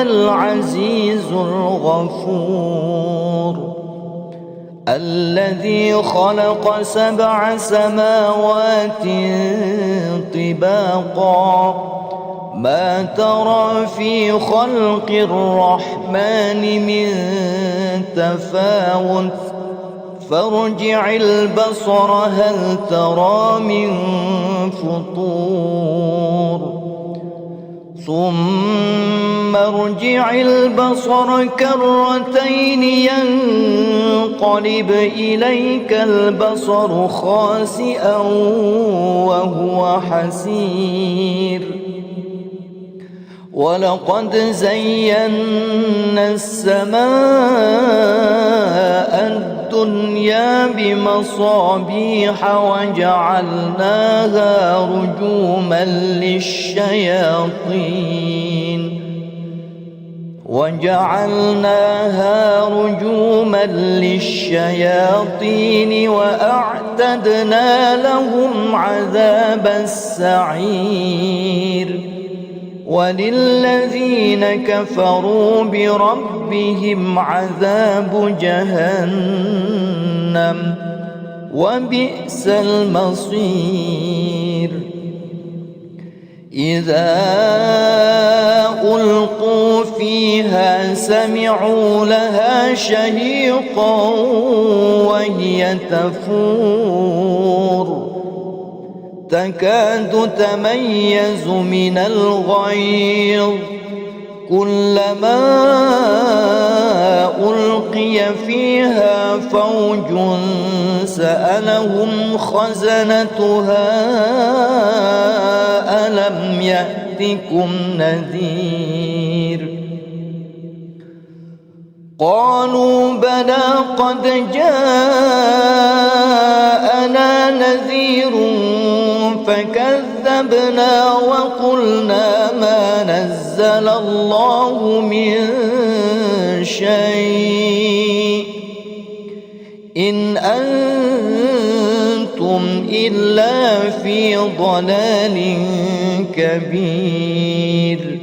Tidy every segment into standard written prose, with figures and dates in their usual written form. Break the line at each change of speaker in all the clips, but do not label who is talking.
العزيز الغفور الذي خلق 7 سماوات طباقا ما ترى في خلق الرحمن من تفاوت فارجع البصر هل ترى من فطور ثم ارجع البصر كرتين ينقلب إليك البصر خاسئا وهو حسير ولقد زينا السماء الدنيا بمصابيح وجعلناها رجوما للشياطين وأعتدنا لهم عذاب السعير وللذين كفروا بربهم عذاب جهنم وبئس المصير إذا ألقوا فيها سمعوا لها شهيقا وهي تفور تكاد تميز من الغيظ كلما ألقي فيها فوج سألهم خزنتها ألم يأتكم نذير قالوا بلى قد جاءنا نذير فكذبنا وقلنا ما نزل الله من شيء إن أنتم إلا في ضلال كبير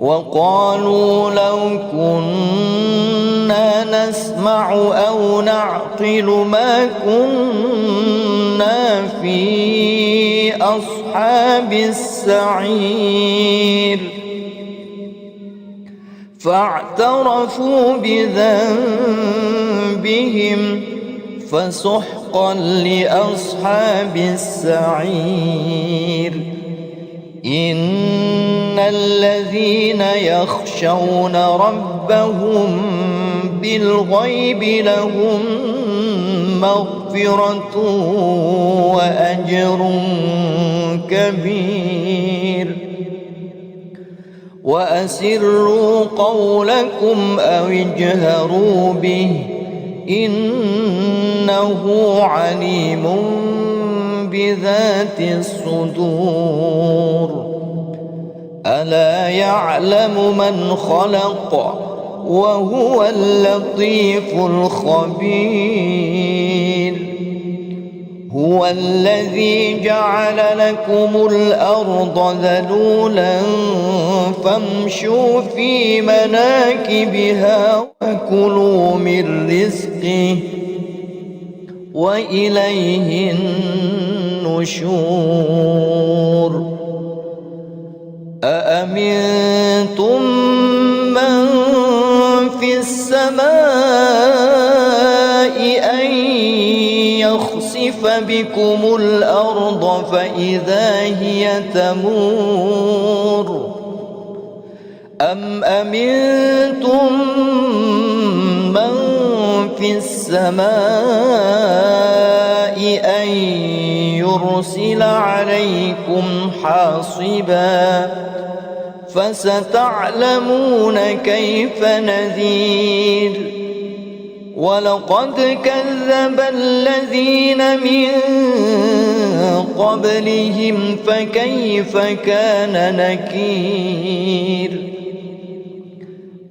وقالوا لو كنا نسمع أو نعقل ما كنا في أصحاب السعير فاعترفوا بذنبهم فسحقا لأصحاب السعير إن الذين يخشون ربهم بالغيب لهم مغفرة وأجر كبير وأسروا قولكم أو اجهروا به إنه عليم بذات الصدور ألا يعلم من خلق وهو اللطيف الخبير هو الذي جعل لكم الأرض ذلولا فامشوا في مناكبها وكلوا من رزقه وإليه النشور أأمنتم من في السماء أن يخسف بكم الأرض فإذا هي تمور أم أمنتم من في السماء أن يرسل عليكم حاصبا فستعلمون كيف نذير ولقد كذب الذين من قبلهم فكيف كان نكير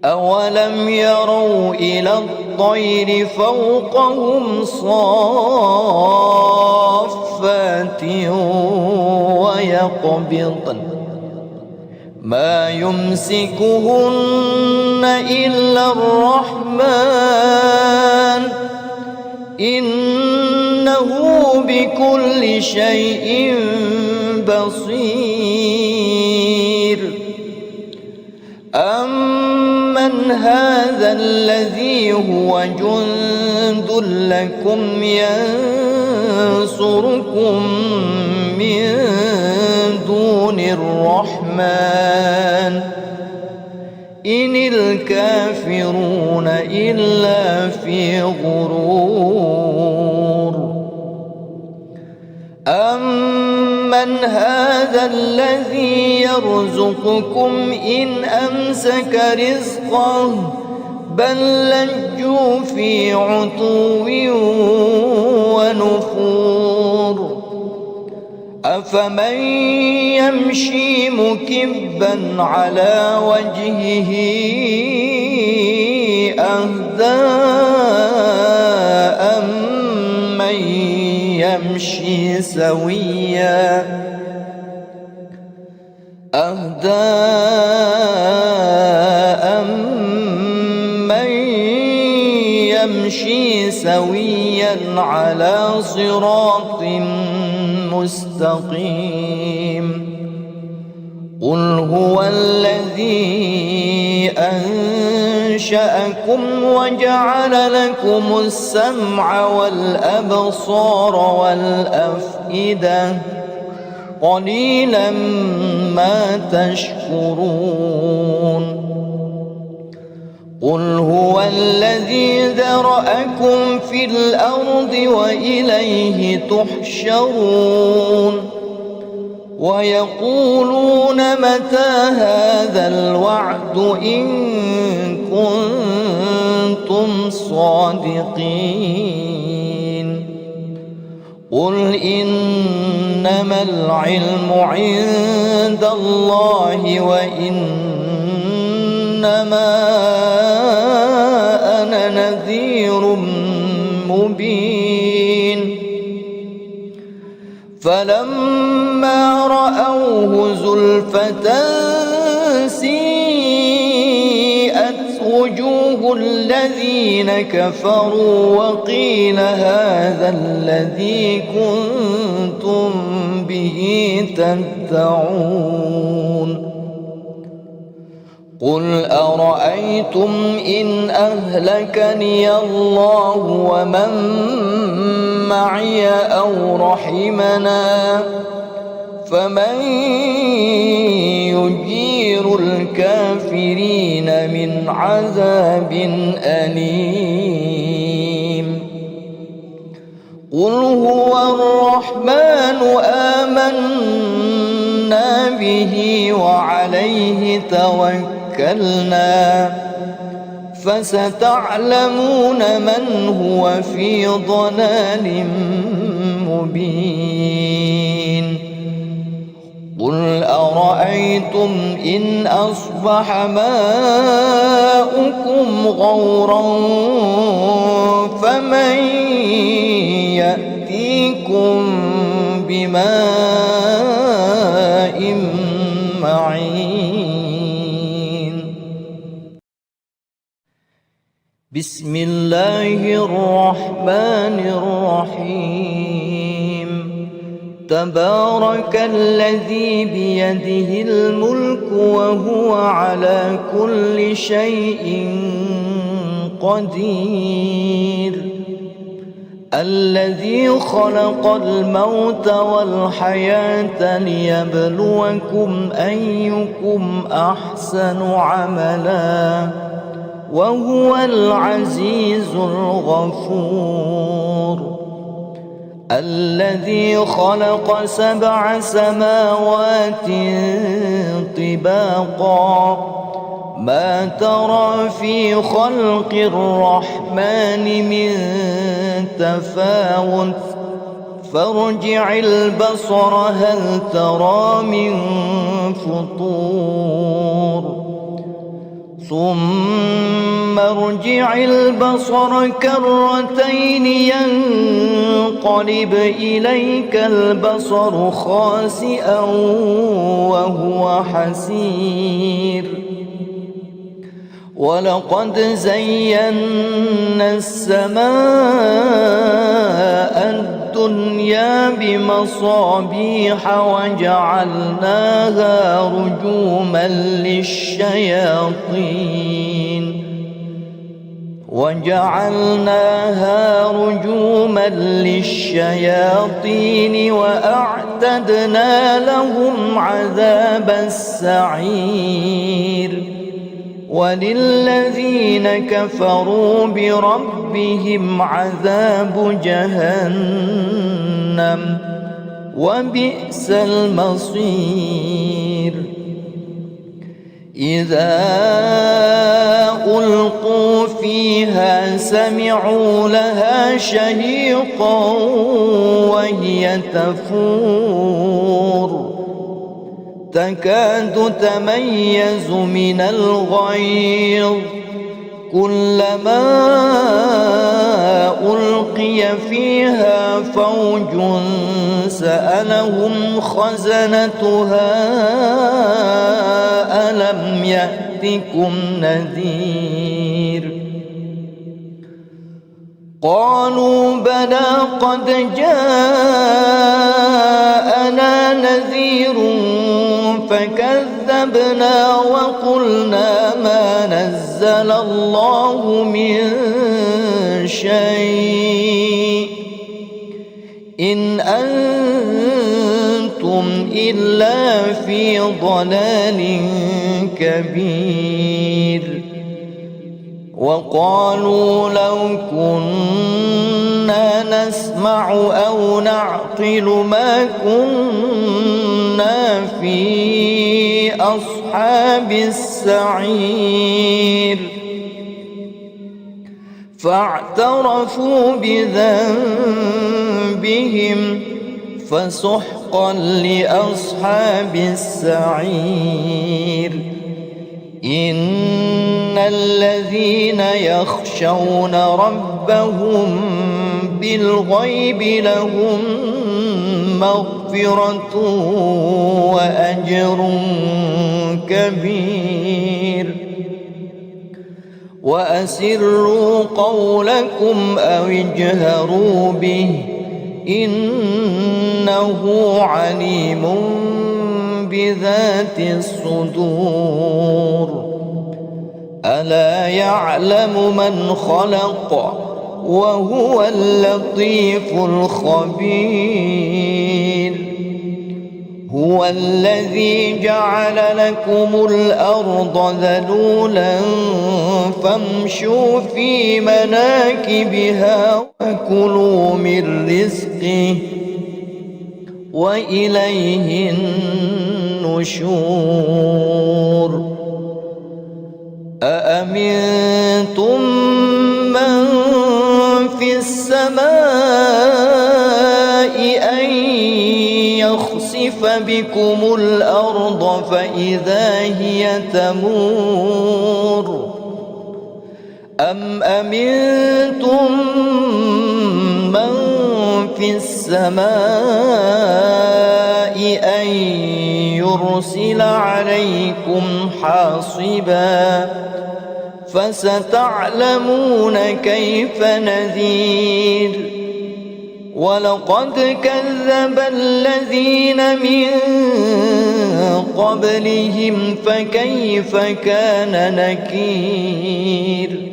أولم يروا إلى الطير فوقهم صافات ويقبضن ما يمسكهن إلا الرحمن إنه بكل شيء بصير. أمن هذا الذي هو جند لكم ينصركم من دون الرحمن إن الكافرون إلا في غرور. أمن هذا الذي يرزقكم إن أمسك رزقه بل لجوا في عتو ونفور. أفمن يمشي مكبا على وجهه أهدى أمن يمشي سويا على صراط مستقيم. قل هو الذي أنشأكم وجعل لكم السمع والأبصار والأفئدة قليلا ما تشكرون. قل هو الذي ذرأكم في الأرض وإليه تحشرون. ويقولون متى هذا الوعد إن كنتم صادقين. قل إنما العلم عند الله وإنما أنا نذير مبين. فلما رأوه زلفة سيئت وجوه الذين كفروا وقيل هذا الذي كنتم به تدعون. قل أرأيتم إن أهلكني الله ومن معي أو رحمنا فمن يجير الكافرين من عذاب أليم. قل هو الرحمن آمنا به وعليه توكلنا فستعلمون من هو في ضلال مبين. قل أرأيتم إن أصبح ماؤكم غورا فمن يأتيكم بماء معين. بسم الله الرحمن الرحيم. تبارك الذي بيده الملك وهو على كل شيء قدير. الذي خلق الموت والحياة ليبلوكم أيكم أحسن عملا وهو العزيز الغفور. الذي خلق 7 سماوات طباقا ما ترى في خلق الرحمن من تفاوت فارجع البصر هل ترى من فطور ثم ارجع البصر كرتين ينقلب إليك البصر خاسئا وهو حسير ولقد زينا السماء الدنيا بمصابيح وجعلناها رجوما للشياطين وأعتدنا لهم عذاب السعير وللذين كفروا بربهم عذاب جهنم وبئس المصير إذا ألقوا فيها سمعوا لها شهيقا وهي تفور تكاد تميز من الغيظ كلما ألقي فيها فوج سألهم خزنتها ألم يأتكم نذير قالوا بلى قد جاءنا نذير فكذبنا وقلنا ما نزل الله من شيء إن أنتم إلا في ضلال كبير وقالوا لو كنا نسمع أو نعقل ما كنا في أصحاب السعير فاعترفوا بذنبهم فسحقا لأصحاب السعير إن الذين يخشون ربهم بالغيب لهم مغفرة وأجر كبير وأسروا قولكم أو اجهروا به إنه عليم بذات الصدور ألا يعلم من خلق وهو اللطيف الخبير هو الذي جعل لكم الأرض ذلولا فامشوا في مناكبها وكلوا من رزقه وإليه النشور أأمنتم من في السماء أن يخسف بكم الأرض فإذا هي تمور أم أمنتم من في السماء أن يرسل عليكم حاصبا فستعلمون كيف نذير ولقد كذب الذين من قبلهم فكيف كان نكير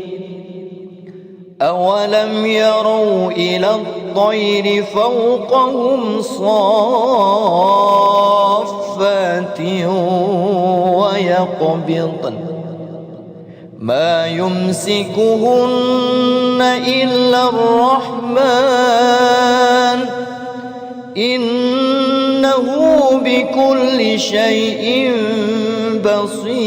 أولم يروا إلى الطير فوقهم صافات ويقبضن ما يمسكهن إلا الرحمن إنه بكل شيء بصير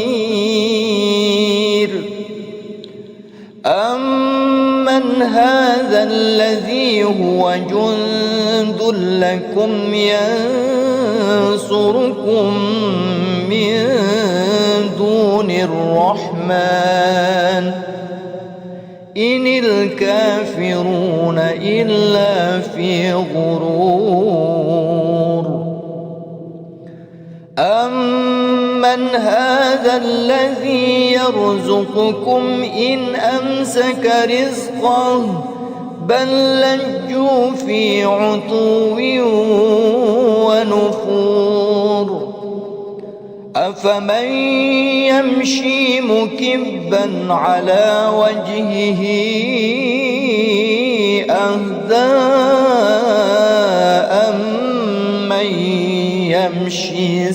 أمن هذا الذي هو جند لكم ينصركم من دون الرحمن إن الكافرون إلا في غرور. أمن هذا الذي يرزقكم إن أمسك رزقه بل لجوا في عتو ونفور. أفمن يمشي مكبا على وجهه أهدى أمن يمشي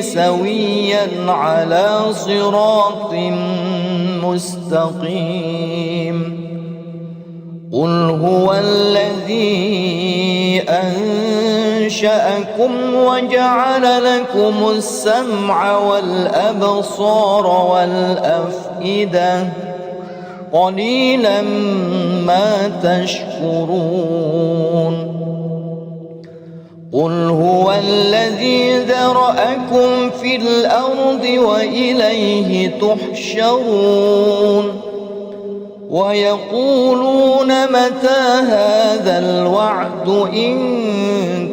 سويا على صراط مستقيم. قل هو الذي أنشأكم وجعل لكم السمع والأبصار والأفئدة قليلا ما تشكرون. قل هو الذي ذرأكم في الأرض وإليه تحشرون. ويقولون متى هذا الوعد إن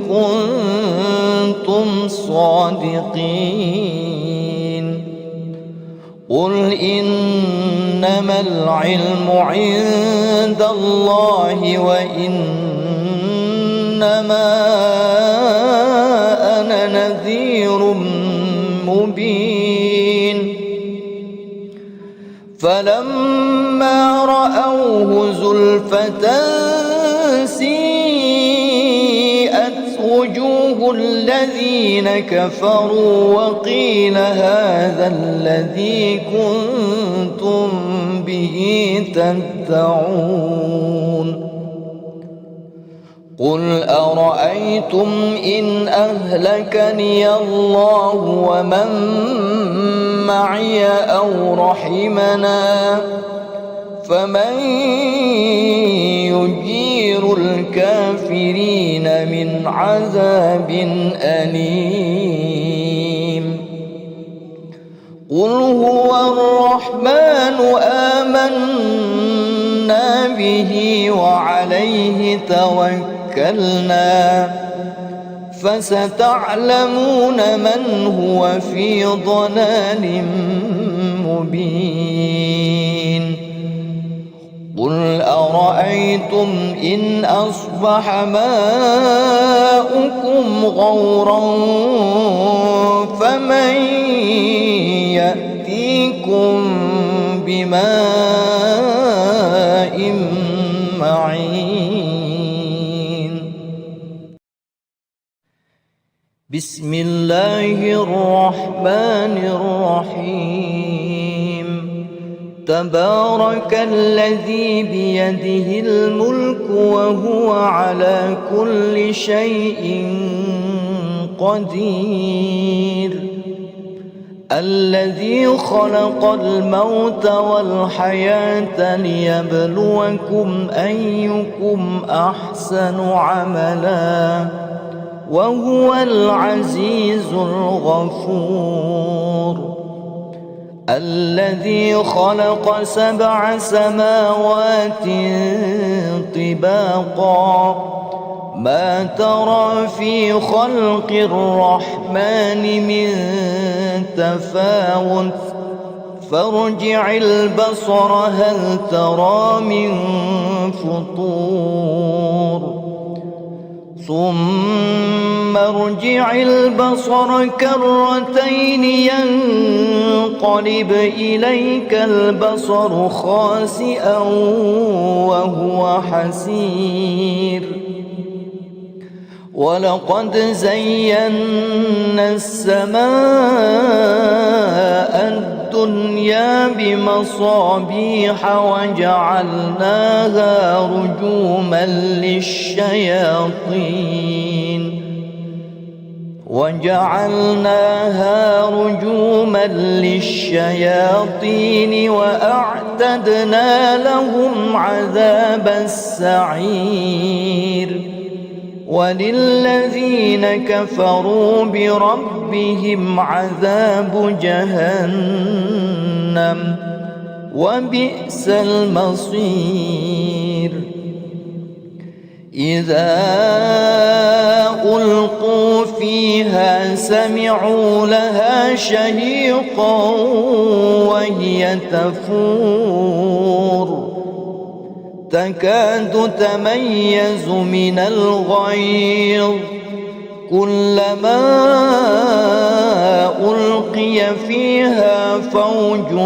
كنتم صادقين. قل إنما العلم عند الله وإنما أنا نذير مبين. فلما رأوه زلفة سيئت وجوه الذين كفروا وقيل هذا الذي كنتم به تدعون. قل أرأيتم إن أهلكني الله ومن معي أو رحمنا فمن يجير الكافرين من عذاب أليم. قل هو الرحمن آمنا به وعليه توكلنا فستعلمون من هو في ضلال مبين. قل أرأيتم إن أصبح ماؤكم غورا فمن يأتيكم بماء معين. بسم الله الرحمن الرحيم. تبارك الذي بيده الملك وهو على كل شيء قدير. الذي خلق الموت والحياة ليبلوكم أيكم أحسن عملا وهو العزيز الغفور. الذي خلق 7 سماوات طباقا ما ترى في خلق الرحمن من تفاوت فارجع البصر هل ترى من فطور ثم ارجع البصر كرتين ينقلب إليك البصر خاسئا وهو حسير. ولقد زينا السماء الدنيا بمصابيح وجعلناها رجوما للشياطين وأعتدنا لهم عذاب السعير. وللذين كفروا بربهم عذاب جهنم وبئس المصير إذا ألقوا فيها سمعوا لها شهيقا وهي تفور تكاد تميز من الغيظ كلما ألقي فيها فوج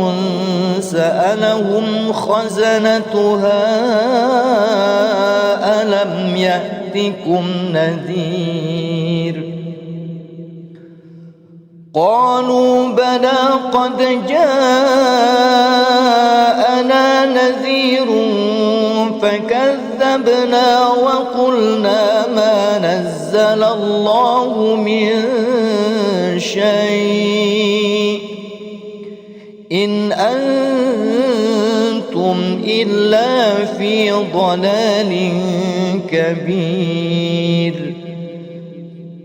سألهم خزنتها ألم يأتكم نذير قالوا بلى قد جاءنا نذير فكذبنا وقلنا ما نزل الله من شيء إن أنتم إلا في ضلال كبير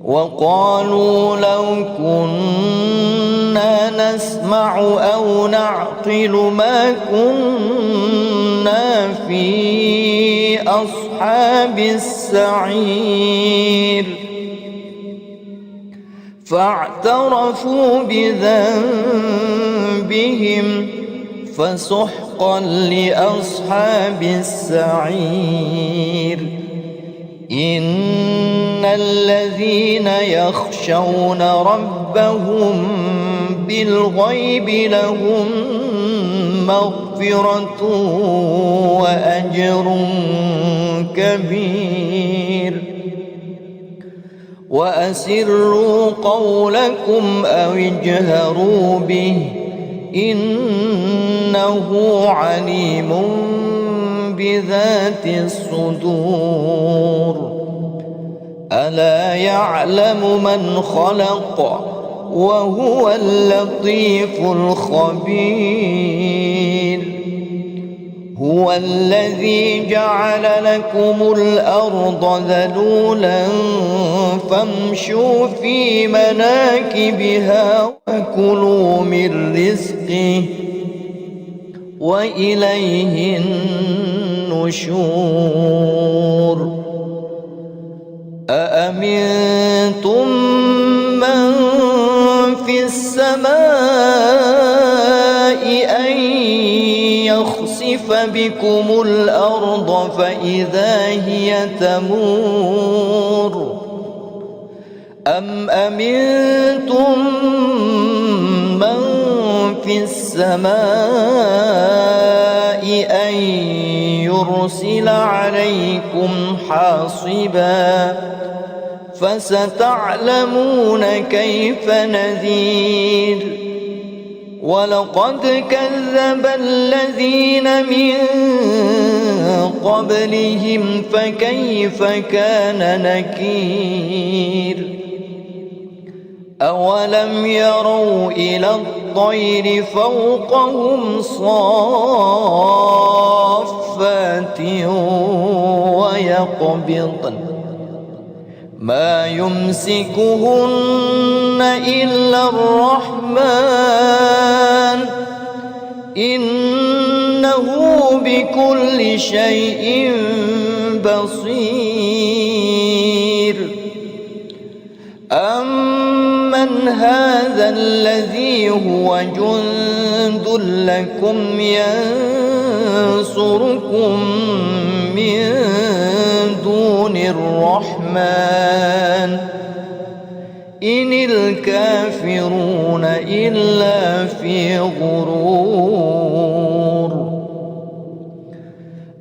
وقالوا لو كنا نسمع أو نعقل ما كنا في أصحاب السعير فاعترفوا بذنبهم فسحقا لأصحاب السعير إن الذين يخشون ربهم بالغيب لهم مغفرة وأجر كبير وأسروا قولكم أو اجهروا به إنه عليم بذات الصدور ألا يعلم من خلق وهو اللطيف الخبير هو الذي جعل لكم الأرض ذلولا فامشوا في مناكبها وكلوا من رزقه وإليه النشور أأمنتم من في السماء أن يخسف بكم الأرض فإذا هي تمور أم أمنتم من في السماء أن يرسل عليكم حاصبا فستعلمون كيف نذير ولقد كذب الذين من قبلهم فكيف كان نكير أولم يروا إلى الطير فوقهم صافات ويقبضن ما يمسكهن إلا الرحمن إنه بكل شيء بصير أمن هذا الذي هو جند لكم ينصركم من دون الرحمن إن الكافرون إلا في غرور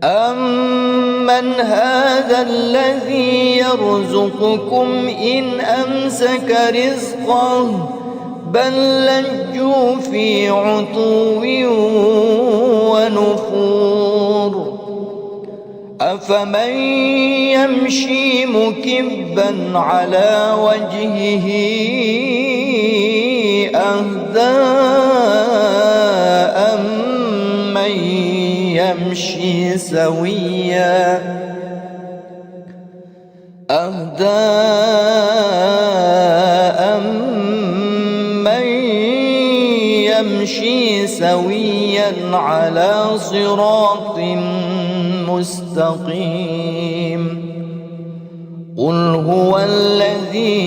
أمن هذا الذي يرزقكم إن أمسك رزقه بل لجوا في عتو ونفور أفمن يمشي مكبا على وجهه أهدى أمن يمشي سويا أهداء من يمشي سويا على صراط مستقيم قل هو الذي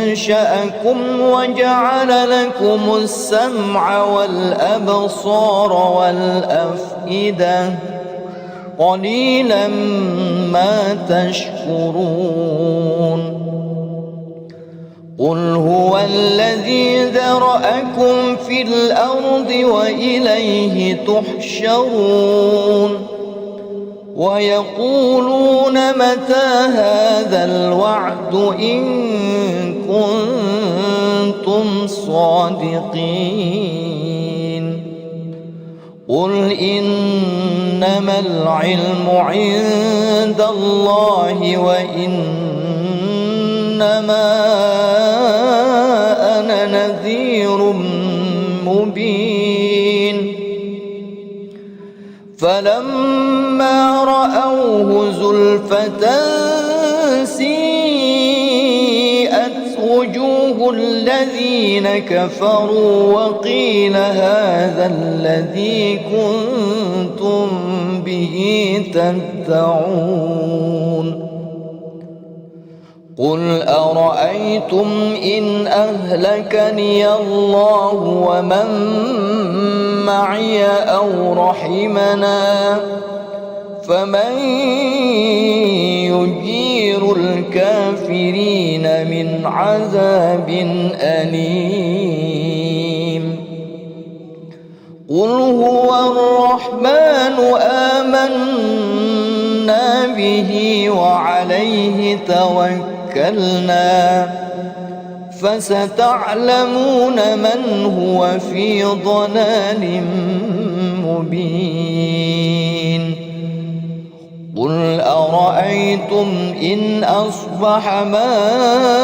أنشأكم وجعل لكم السمع والأبصار والأفئدة قليلا ما تشكرون قل هو الذي ذرأكم في الأرض وإليه تحشرون ويقولون متى هذا الوعد إن كنتم صادقين قل إنما العلم عند الله وإنما أنا نذير مبين فلما رأوه زلفة سيئت وجوه الذين كفروا وقيل هذا الذي كنتم به تدعون قل أرأيتم إن أهلكني الله ومن معي أو رحمنا فمن يجير الكافرين من عذاب أليم قل هو الرحمن آمنا به وعليه توكلنا فستعلمون من هو في ضلال مبين قل أرأيتم إن أصبح ماؤكم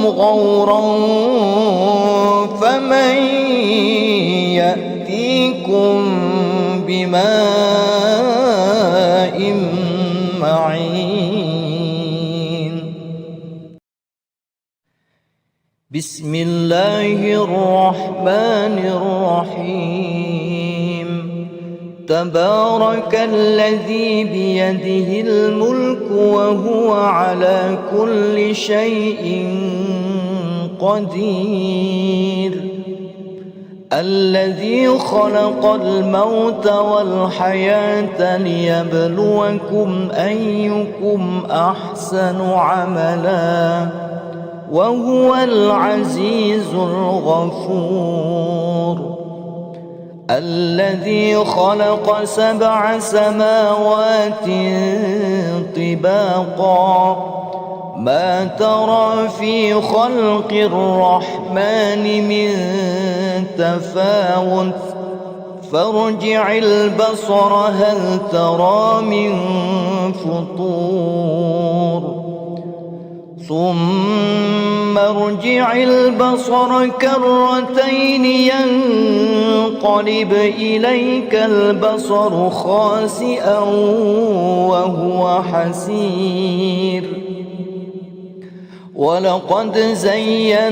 غورا فمن يأتيكم بماء معين بسم الله الرحمن الرحيم تبارك الذي بيده الملك وهو على كل شيء قدير الذي خلق الموت والحياة ليبلوكم أيكم أحسن عملا وهو العزيز الغفور الذي خلق 7 سماوات طباقا ما ترى في خلق الرحمن من تفاوت فارجع البصر هل ترى من فطور ثم ارجع البصر كرتين ينقلب إليك البصر خاسئا وهو حسير ولقد زينا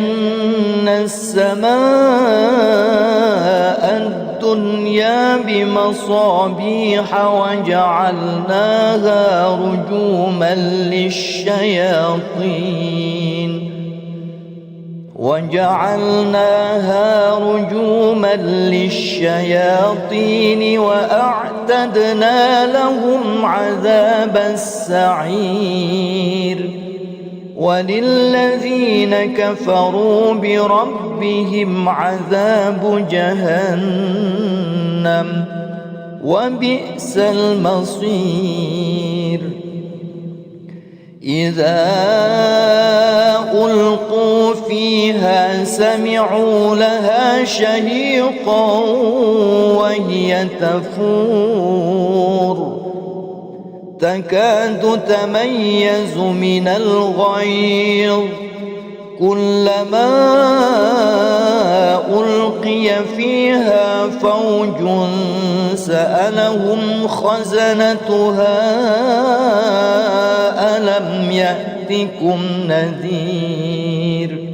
السماء الدنيا بمصابيح وجعلناها رجوما للشياطين وأعتدنا لهم عذاب السعير وللذين كفروا بربهم عذاب جهنم وبئس المصير إذا ألقوا فيها سمعوا لها شهيقا وهي تفور تكاد تميز من الغيظ كلما ألقي فيها فوج سألهم خزنتها ألم يأتكم نذير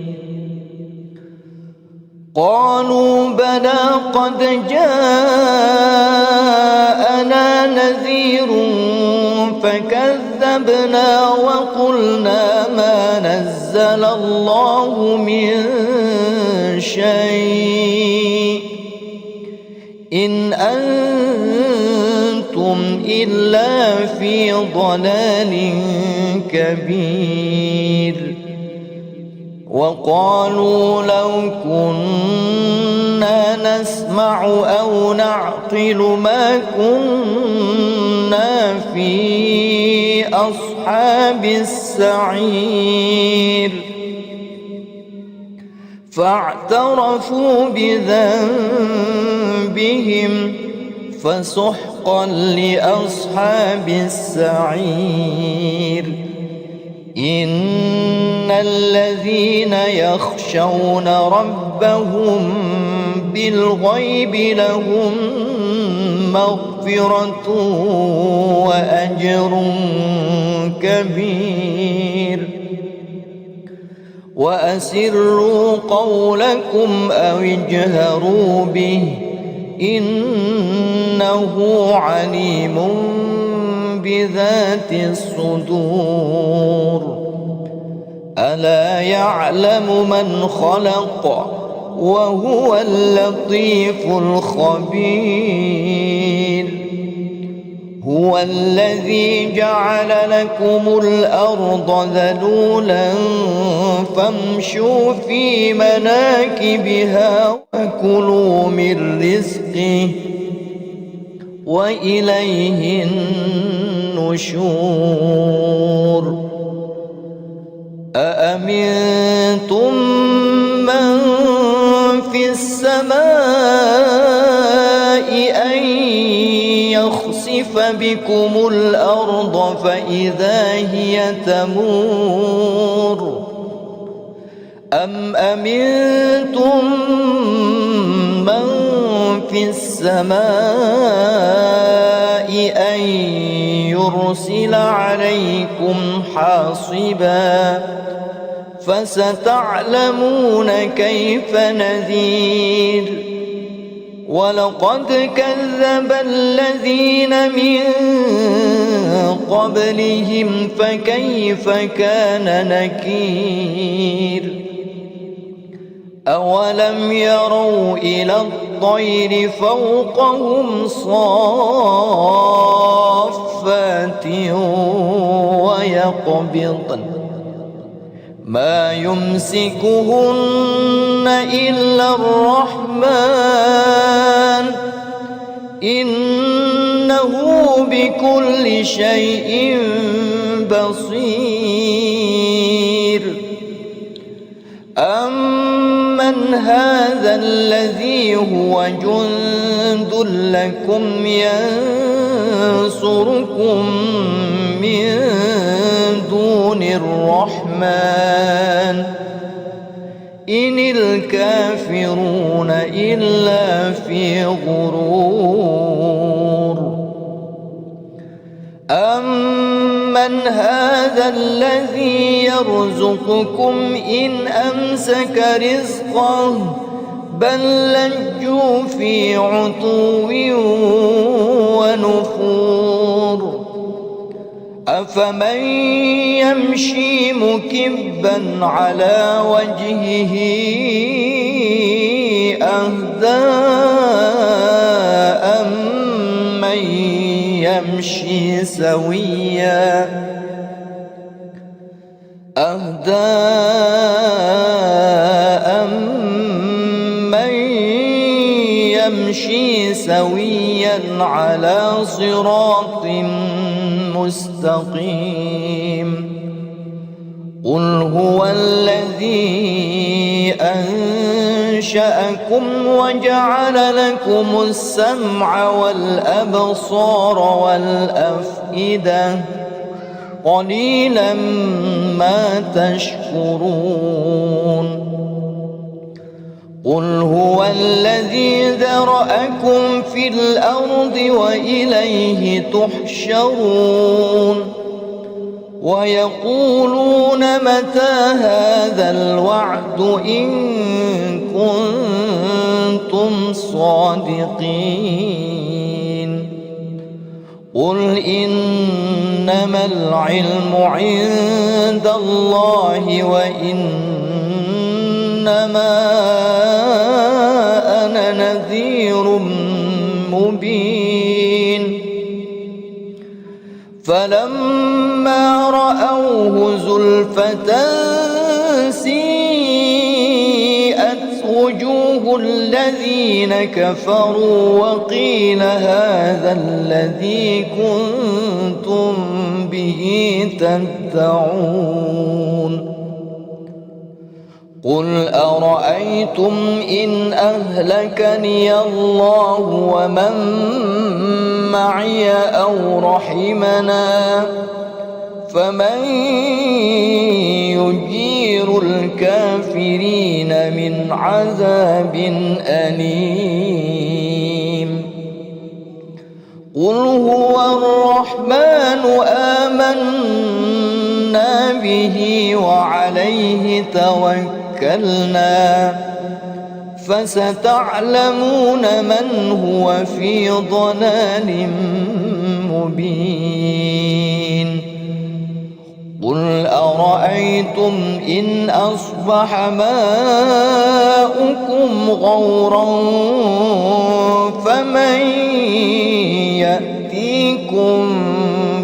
قالوا بلى قد جاءنا نذير فكذبنا وقلنا ما نزل الله من شيء إن أنتم إلا في ضلال كبير وقالوا لو كنا نسمع أو نعقل ما كنا في أصحاب السعير فاعترفوا بذنبهم فسحقا لأصحاب السعير إن الذين يخشون ربهم بالغيب لهم مغفرة وأجر كبير وأسروا قولكم أو اجهروا به إنه عليم بذات الصدور ألا يعلم من خلق وهو اللطيف الخبير هو الذي جعل لكم الأرض ذلولا فامشوا في مناكبها وكلوا من رزقه وإليه النشور أأمنتم من في السماء أن يخسف بكم الأرض فإذا هي تمور أم أمنتم من في السماء أن يرسل عليكم حاصبا فستعلمون كيف نذير ولقد كذب الذين من قبلهم فكيف كان نكير أولم يروا إلى الطير فوقهم صافات ويقبضن ما يمسكهن إلا الرحمن إنه بكل شيء بصير أمن هذا الذي هو جند لكم ينصركم من دون الرحمن إن الكافرون إلا في غرور أمن هذا الذي يرزقكم إن أمسك رزقه بل لجوا في عتو ونفور أفمن يمشي مكبا على وجهه أهدى أمن يمشي سويا يمشي سويا على صراط مستقيم قل هو الذي أنشأكم وجعل لكم السمع والأبصار والأفئدة قليلا ما تشكرون قل هو الذي ذرأكم في الأرض وإليه تحشرون ويقولون متى هذا الوعد إن كنتم صادقين قل إنما العلم عند الله وإنما أنا نذير مبين فلما رأوه زلفة سيئت وجوه الذين كفروا وقيل هذا الذي كنتم به تدعون قل أرأيتم إن أهلكني الله ومن معي أو رحمنا فمن يجير الكافرين من عذاب أليم قل هو الرحمن آمنا به وعليه توكلنا فستعلمون من هو في ضلال مبين قل أرأيتم إن أصبح ماؤكم غورا فمن يأتيكم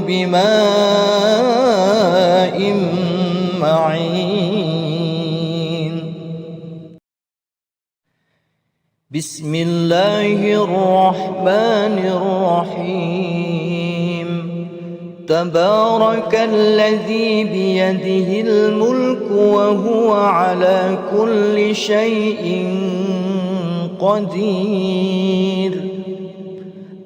بماء معين بسم الله الرحمن الرحيم تبارك الذي بيده الملك وهو على كل شيء قدير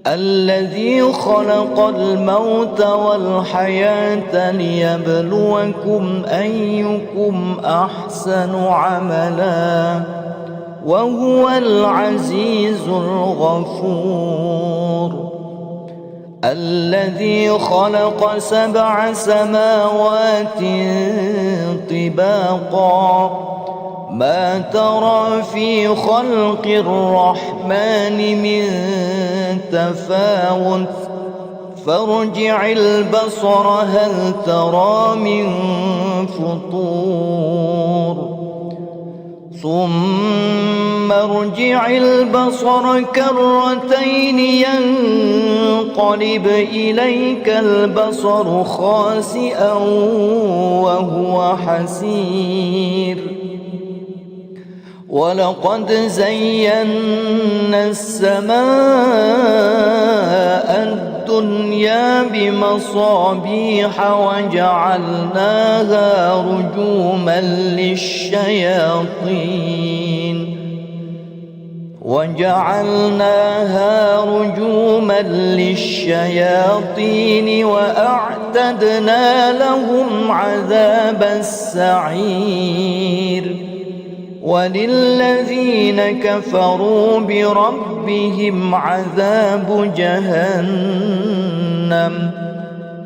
الذي خلق الموت والحياة ليبلوكم أيكم أحسن عملا وهو العزيز الغفور الذي خلق 7 سماوات طباقا ما ترى في خلق الرحمن من تفاوت فارجع البصر هل ترى من فطور ثم ارجع البصر كرتين ينقلب إليك البصر خاسئا وهو حسير ولقد زينا السماء الدنيا بمصابيح وجعلناها رجوما للشياطين وأعتدنا لهم عذاب السعير وللذين كفروا بربهم عذاب جهنم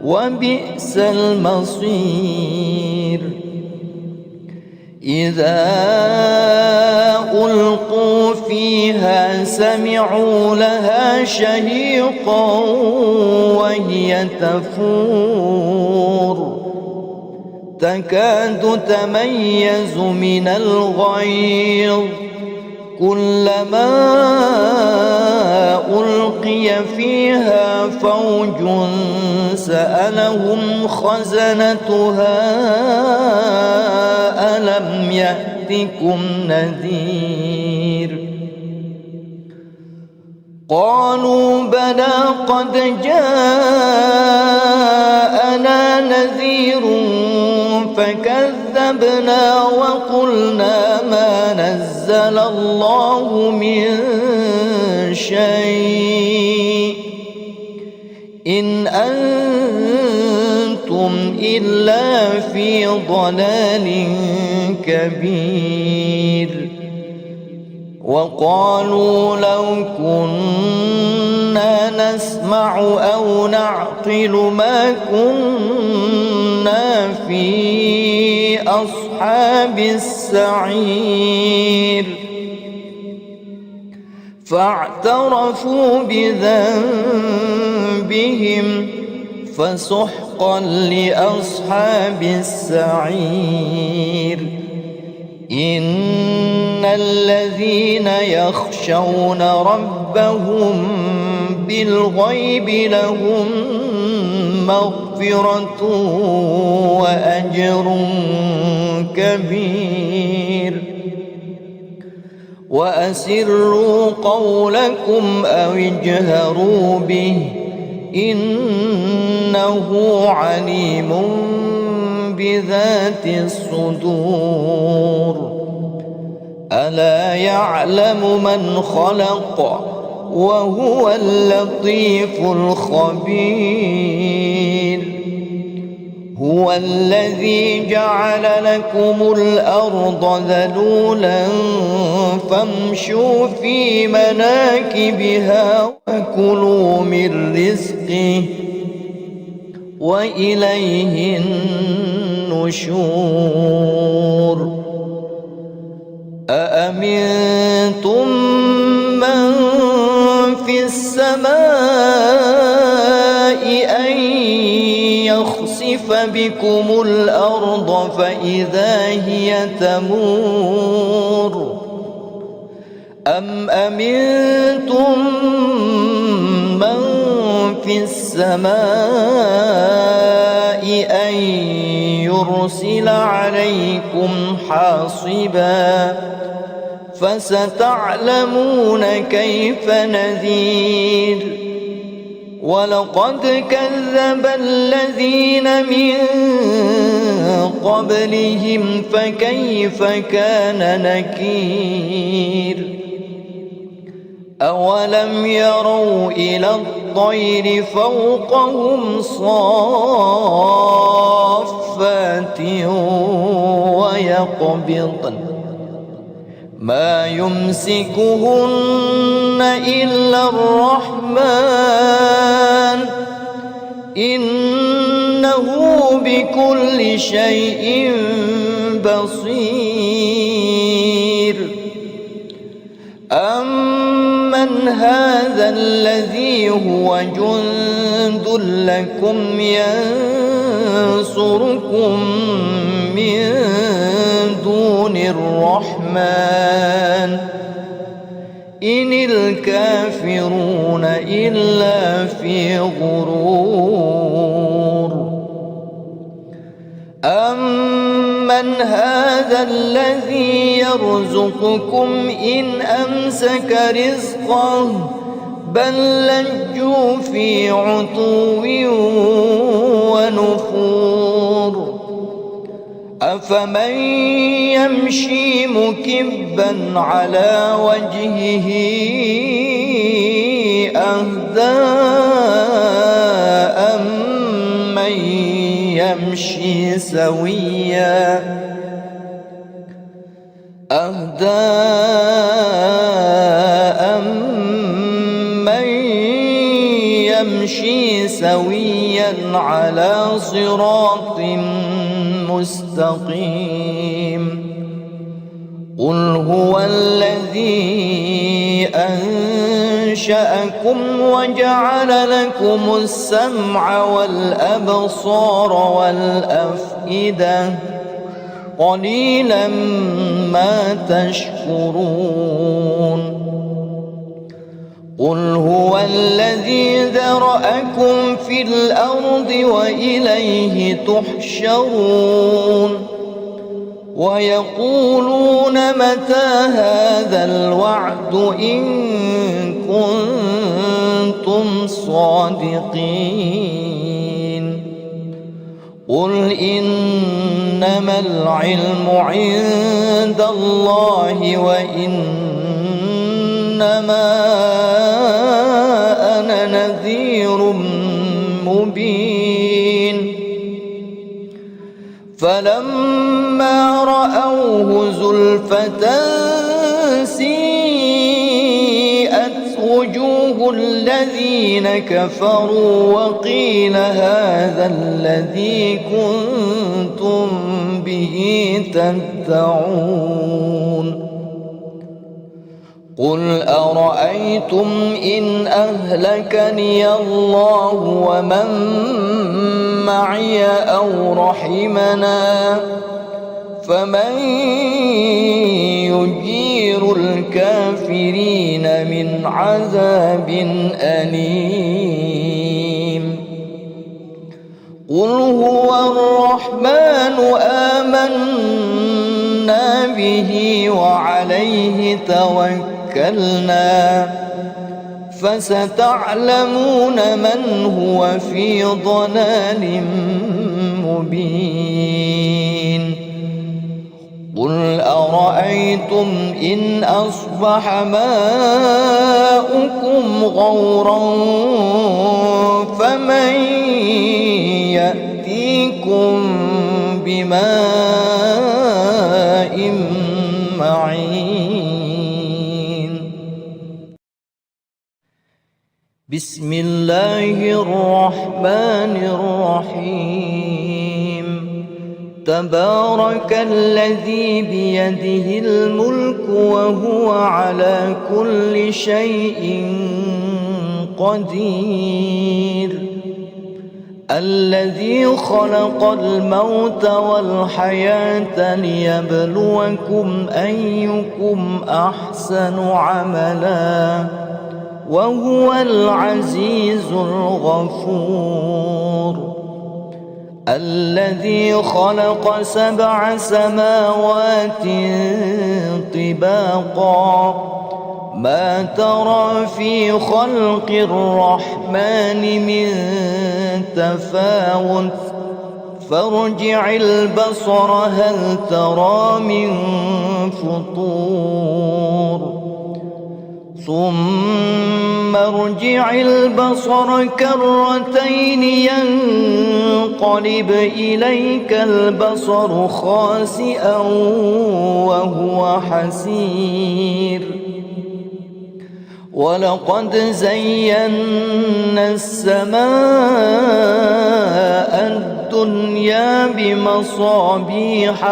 وبئس المصير إذا ألقوا فيها سمعوا لها شهيقا وهي تفور تكاد تميز من الغيظ كلما ألقي فيها فوج سألهم خزنتها ألم يأتكم نذير قالوا بلى قد جاءنا نذير فكذبنا وقلنا ما نزل الله من شيء إن أنتم أنتم إلا في ضلال كبير. وقالوا لو كنا نسمع أو نعقل ما كنا في أصحاب السعير. فاعترفوا بذنبهم فسحقا لأصحاب السعير. إن الذين يخشون ربهم بالغيب لهم مغفرة وأجر كبير. وأسروا قولكم أو اجهروا به إنه عليم بذات الصدور. ألا يعلم من خلق وهو اللطيف الخبير. هو الذي جعل لكم الأرض ذلولا فامشوا في مناكبها وكلوا من رزقه وإليه النشور. أأمنتم من في السماء أن يخسف بكم الأرض فإذا هي تمور. أم أمنتم من في السماء أن يرسل عليكم حاصبا فستعلمون كيف نذير. ولقد كذب الذين من قبلهم فكيف كان نكير. أولم يروا إلى الطير فوقهم صافات ويقبضن ما يمسكهن إلا الرحمن إنه بكل شيء بصير. أمن هذا الذي هو جند لكم ينصركم من دون الرحمن إن الكافرون إلا في غرور. أمن هذا الذي يرزقكم إن أمسك رزقه بل لجوا في عتو ونفور. أفمن يمشي مكبا على وجهه أهدى أمن يمشي سويا على صراط مستقيم. قل هو الذي أنشأكم وجعل لكم السمع والأبصار والأفئدة قليلا ما تشكرون. قل هو الذي ذرأكم في الأرض وإليه تحشرون. ويقولون متى هذا الوعد إن كنتم صادقين. قل إنما العلم عند الله وإنما أنا نذير مبين. فلما رأوه زلفة سيئت وجوه الذين كفروا وقيل هذا الذي كنتم به تدعون قل أرأيتم إن أهلكني الله ومن معي أو رحمنا فمن يجير الكافرين من عذاب أليم قل هو الرحمن آمنا به وعليه توكلنا فستعلمون من هو في ضلال مبين قل أرأيتم إن أصبح ماؤكم غورا فمن يأتيكم بماء معين بسم الله الرحمن الرحيم تبارك الذي بيده الملك وهو على كل شيء قدير الذي خلق الموت والحياة ليبلوكم أيكم أحسن عملا وهو العزيز الغفور الذي خلق 7 سماوات طباقا ما ترى في خلق الرحمن من تفاوت فارجع البصر هل ترى من فطور ثم ارجع البصر كرتين ينقلب إليك البصر خاسئا وهو حسير ولقد زينا السماء الدنيا بمصابيح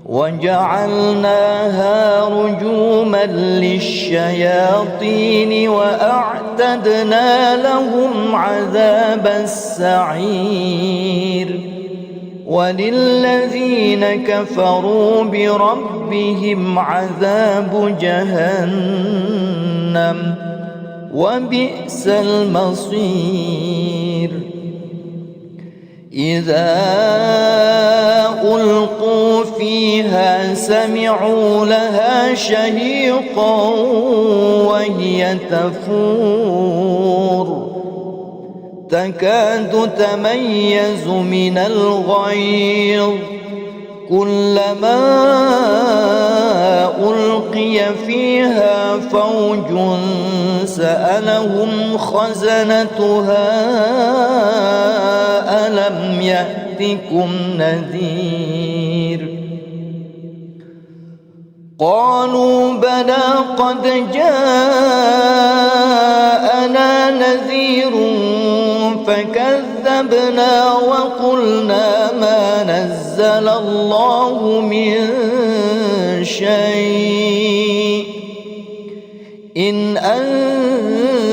وجعلناها رجوما للشياطين وأعتدنا لهم عذاب السعير وللذين كفروا بربهم عذاب جهنم وبئس المصير إذا ألقوا فيها سمعوا لها شهيقا وهي تفور تكاد تميز من الغيظ كلما ألقي فيها فوج سألهم خزنتها ألم يأتكم نذير قالوا بلى قد جاءنا نذير فكذبنا وقلنا ما نزل الله من شيء إن أنتم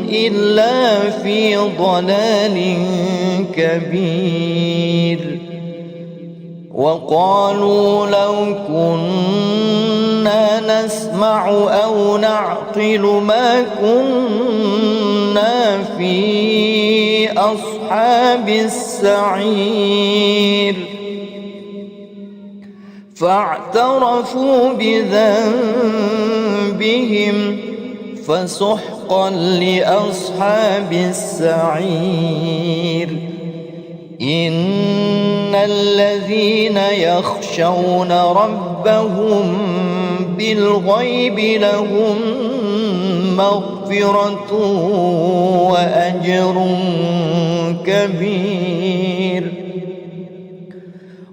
إلا في ضلال كبير وقالوا لو كنا نسمع أو نعقل ما كنا في أصحاب السعير فاعترفوا بذنبهم فسحقا لأصحاب السعير إن الذين يخشون ربهم بالغيب لهم مغفرة وأجر كبير.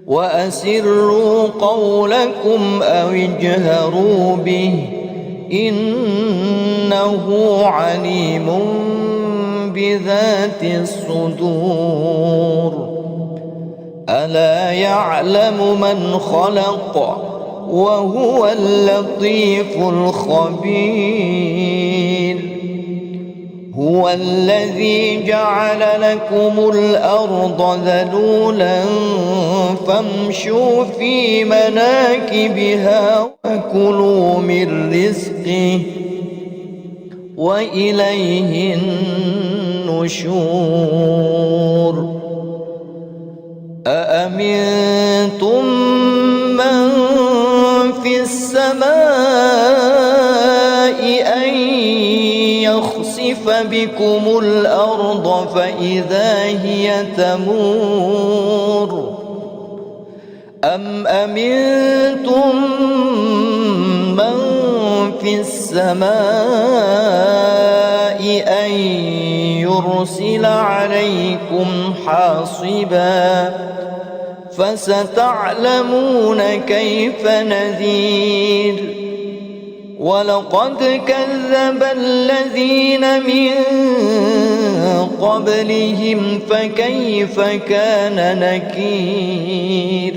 وأسروا قولكم أو اجهروا به إنه عليم بذات الصدور. ألا يعلم من خلق وهو اللطيف الخبير. هو الذي جعل لكم الأرض ذلولا فامشوا في مناكبها وكلوا من رزقه وإليه النشور. أأمنتم من في السماء أن يخسف بكم الأرض فإذا هي تمور أم أمنتم من في السماء أن يرسل عليكم حاصبا فستعلمون كيف نذير. ولقد كذب الذين من قبلهم فكيف كان نكير.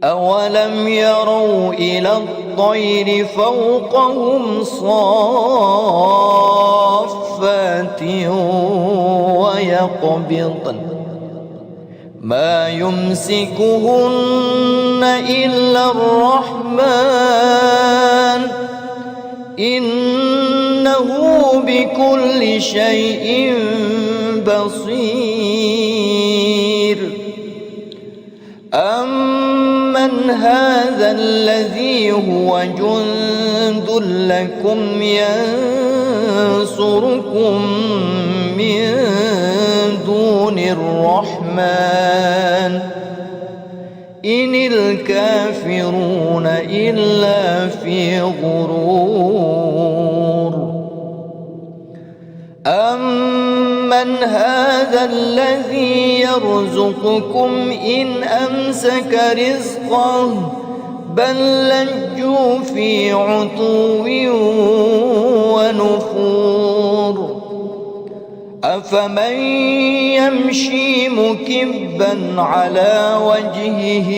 أولم يروا إلى الطير فوقهم صافات ويقبضن ما يمسكهن إلا الرحمن إنه بكل شيء بصير. أمن هذا الذي هو جند لكم ينصركم من دون الرحمن إن الكافرون إلا في غرور. أمن هذا الذي يرزقكم إن أمسك رزقه بل لجوا في عتو ونفور. أفمن يمشي مكبا على وجهه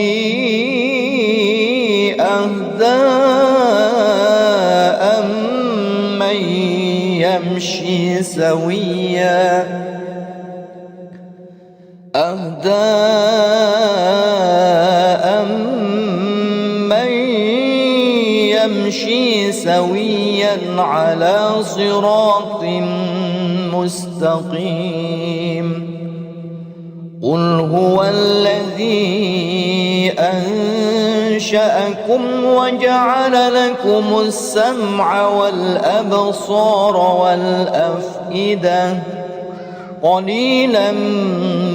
أهدى أمن يمشي سويا على صراط مستقيم. قل هو الذي أنشأكم وجعل لكم السمع والأبصار والأفئدة قليلا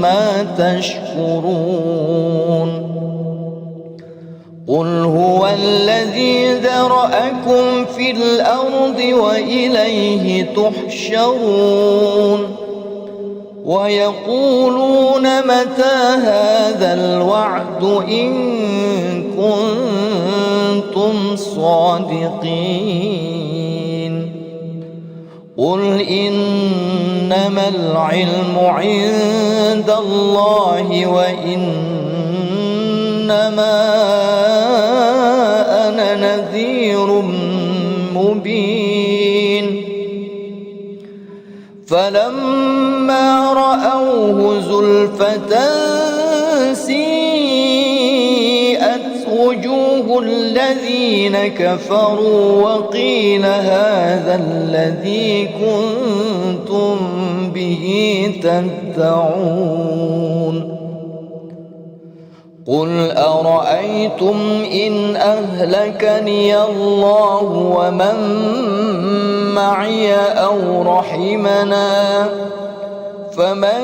ما تشكرون. قل هو الذي ذرأكم في الأرض وإليه تحشرون. ويقولون متى هذا الوعد إن كنتم صادقين. قل إنما العلم عند الله وإنما أنا نذير مبين. فلما رأوه زلفة سيئت وجوه الذين كفروا وقيل هذا الذي كنتم به تدعون. قل أرأيتم إن أهلكني الله ومن معي أو رحمنا فمن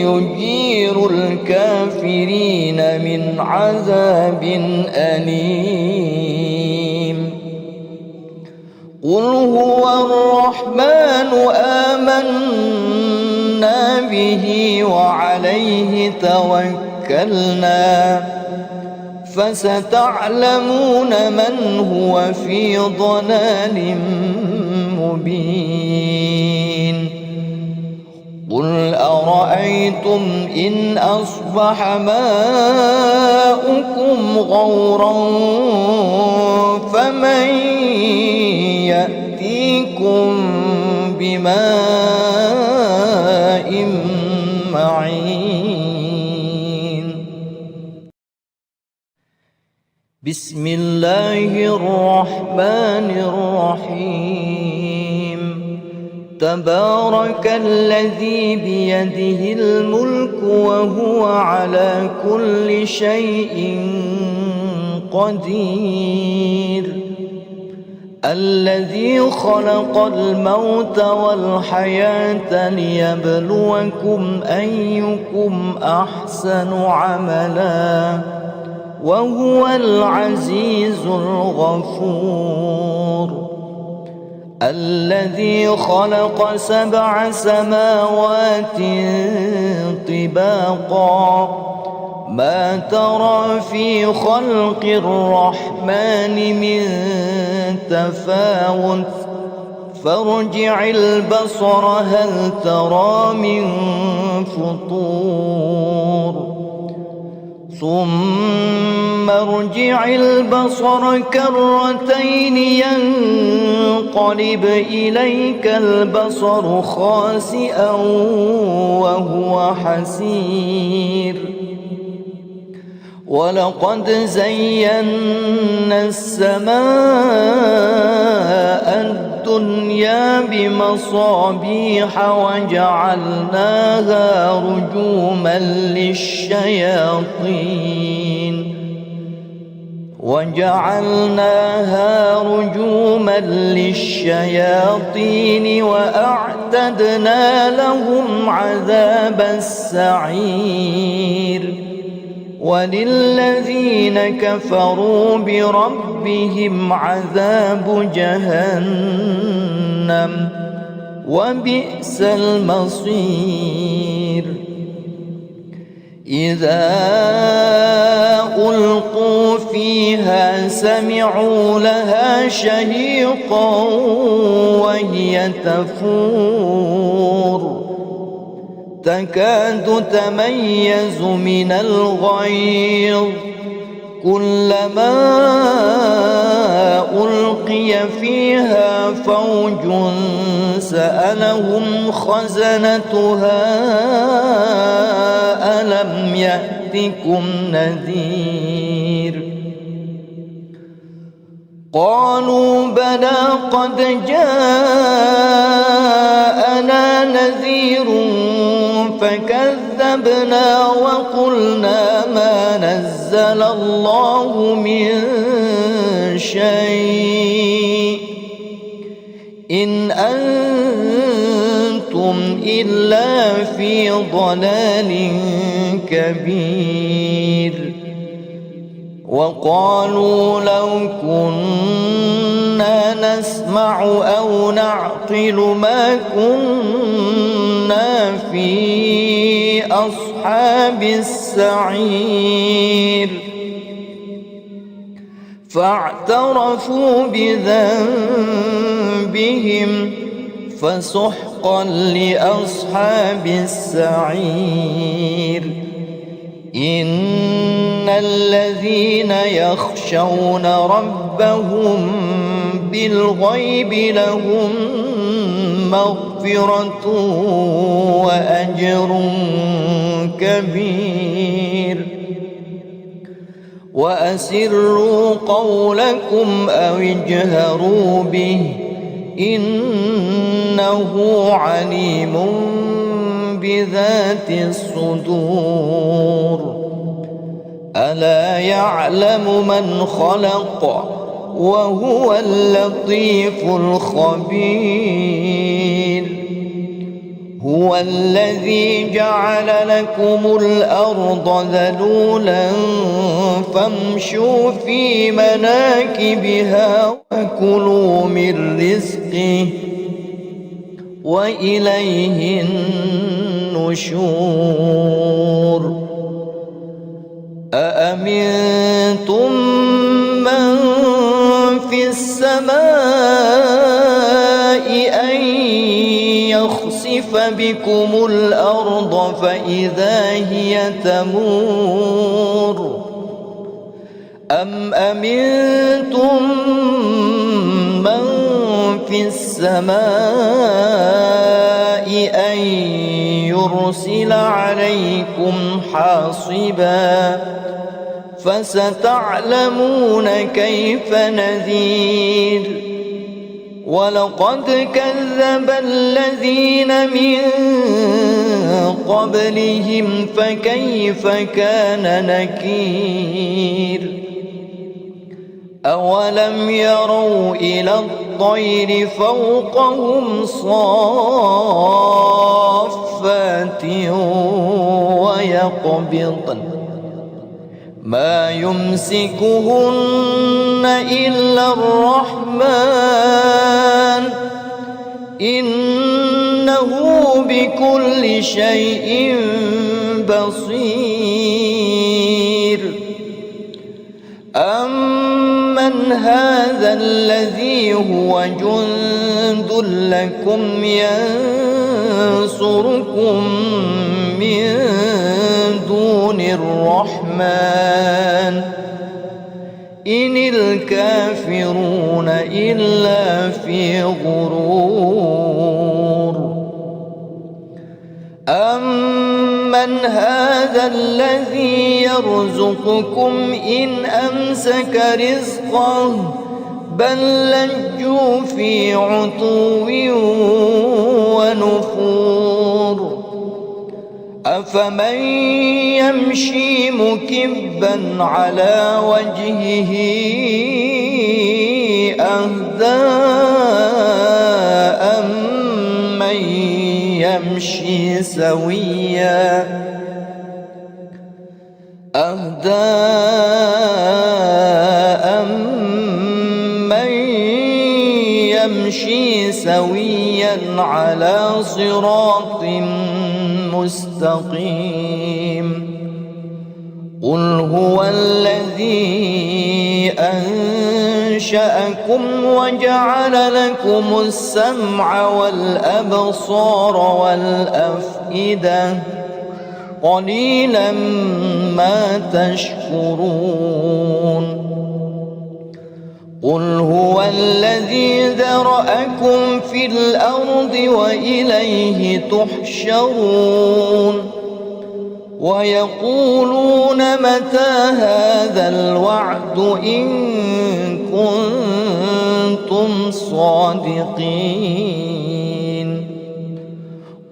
يجير الكافرين من عذاب أليم. قل هو الرحمن آمنا به وعليه توكلنا فستعلمون من هو في ضلال مبين. قل أرأيتم إن أصبح ماؤكم غورا فمن يأتيكم بماء معين. بسم الله الرحمن الرحيم. تبارك الذي بيده الملك وهو على كل شيء قدير. الذي خلق الموت والحياة ليبلوكم أيكم أحسن عملا وهو العزيز الغفور. الذي خلق 7 سماوات طباقا ما ترى في خلق الرحمن من تفاوت فارجع البصر هل ترى من فطور ثم ارجع البصر كرتين ينقلب إليك البصر خاسئا وهو حسير. ولقد زينا السماء الدنيا بمصابيح وجعلناها رجوما للشياطين وأعتدنا لهم عذاب السعير. وللذين كفروا بربهم عذاب جهنم وبئس المصير. إذا ألقوا فيها سمعوا لها شهيقا وهي تفور تكاد تميز من الغيظ كلما ألقي فيها فوج سألهم خزنتها ألم يأتكم نذير قالوا بلى قد جاءنا نذير فكذبنا وقلنا ما نزل الله من شيء إن أنتم إلا في ضلال كبير. وقالوا لو كنا نسمع أو نعقل ما كنا في أصحاب السعير فاعترفوا بذنبهم فسحقا لأصحاب السعير. إن الذين يخشون ربهم بالغيب لهم مغفرة وأجر كبير. وأسروا قولكم أو اجهروا به إنه عليم بذات الصدور. ألا يعلم من خلق وهو اللطيف الخبير. هو الذي جعل لكم الأرض ذلولا فامشوا في مناكبها وكلوا من رزقه وإليه النشور أأمنتم من في السماء أن يخسف بكم الأرض فإذا هي تمور أم أمنتم من في السماء أن يرسل عليكم حاصبا فستعلمون كيف نذير ولقد كذب الذين من قبلهم فكيف كان نكير أولم يروا إلى الطير فوقهم صافات ويقبضن ما يمسكهن إلا الرحمن إنه بكل شيء بصير أمن هذا الذي هو جند لكم ينصركم من دون الرحمن إن الكافرون إلا في غرور أمن هذا الذي يرزقكم إن أمسك رزقه بل لجوا في عتو ونفور أفمن يمشي مكبا على وجهه أهدى أمن يمشي سويا على صراط مستقيم قل هو الذي أنشأكم وجعل لكم السمع والأبصار والأفئدة قليلا ما تشكرون قل هو الذي ذرأكم في الأرض وإليه تحشرون ويقولون متى هذا الوعد إن كنتم صادقين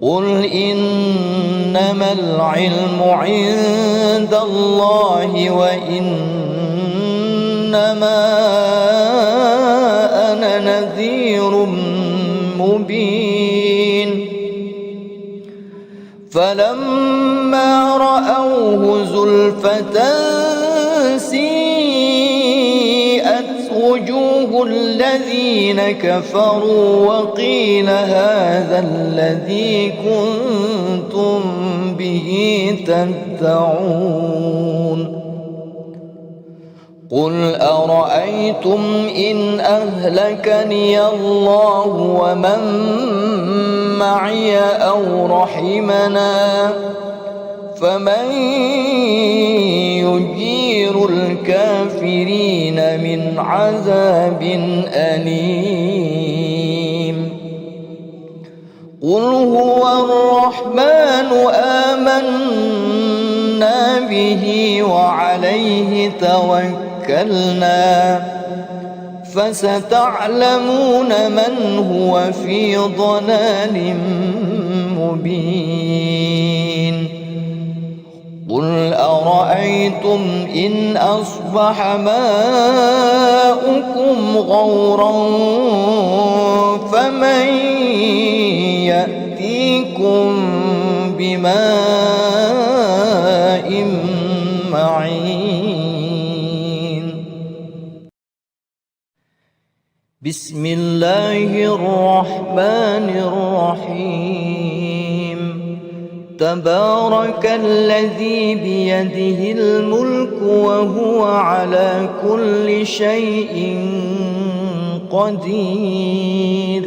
قل إنما العلم عند الله وإنما أنا نذير مبين فلما رأوه زلفة سيئت وجوه الذين كفروا وقيل هذا الذي كنتم به تدعون قل أرأيتم إن أهلكني الله ومن معي أو رحمنا فمن يجير الكافرين من عذاب أليم قل هو الرحمن آمنا به وعليه توكلنا فستعلمون من هو في ضلال مبين قل أرأيتم إن أصبح ماؤكم غورا فمن يسقيكم بماء معين. بسم الله الرحمن الرحيم. تبارك الذي بيده الملك وهو على كل شيء قدير.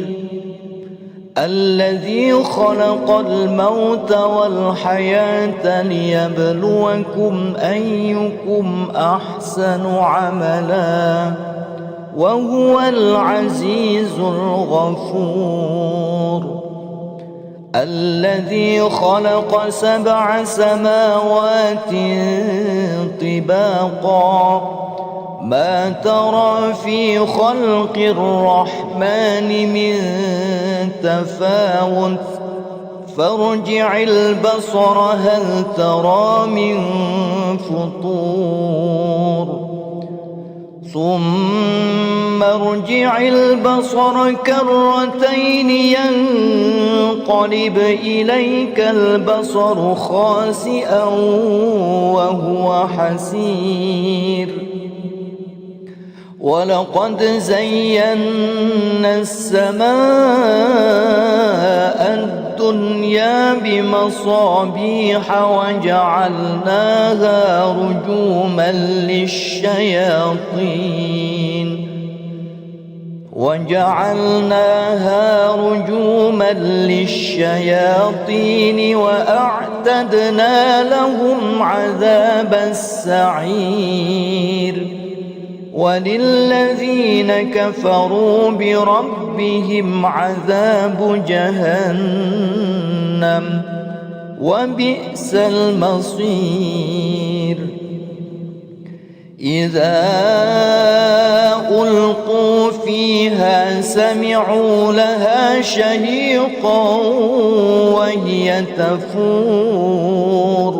الذي خلق الموت والحياة ليبلوكم أيكم أحسن عملا وهو العزيز الغفور. الذي خلق 7 سماوات طباقا ما ترى في خلق الرحمن من تفاوت فارجع البصر هل ترى من فطور ثم ارجع البصر كرتين ينقلب إليك البصر خاسئا وهو حسير. ولقد زينا السماء الدنيا بمصابيح وجعلناها رجوما للشياطين وأعتدنا لهم عذاب السعير. وللذين كفروا بربهم عذاب جهنم وبئس المصير. إذا ألقوا فيها سمعوا لها شهيقا وهي تفور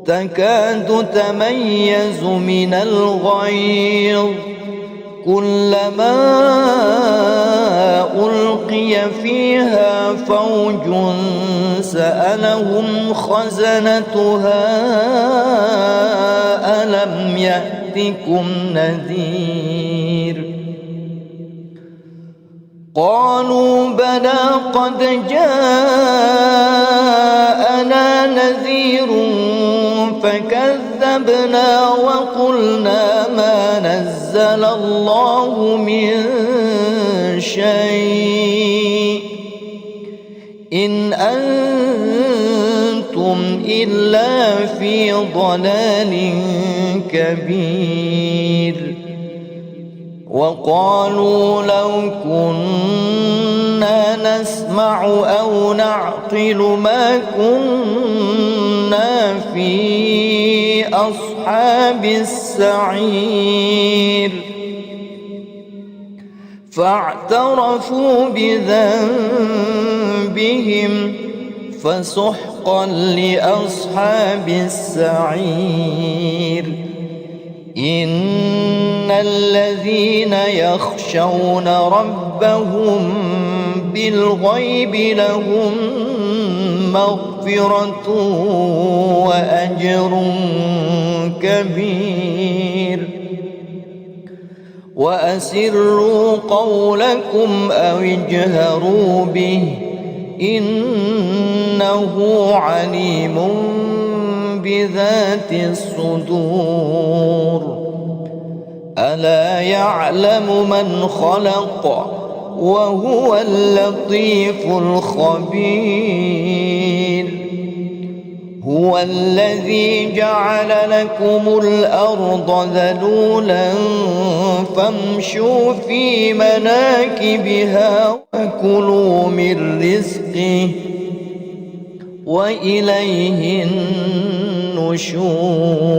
تكاد تميز من الغيظ كلما ألقي فيها فوج سألهم خزنتها ألم يأتكم نذير قالوا بلى قد جاءنا نذير فكذبنا وقلنا ما نزل الله من شيء إن أنتم إلا في ضلال كبير. وقالوا لو كنا نسمع أو نعقل ما كنا في أصحاب السعير فاعترفوا بذنبهم فسحقا لأصحاب السعير. إن الذين يخشون ربهم بالغيب لهم مغفرة وأجر كبير. وأسروا قولكم أو اجهروا به إنه عليم بذات الصدور. ألا يعلم من خلق وهو اللطيف الخبير. هو الذي جعل لكم الأرض ذلولا فامشوا في مناكبها وكلوا من رزقه وإليه النشور.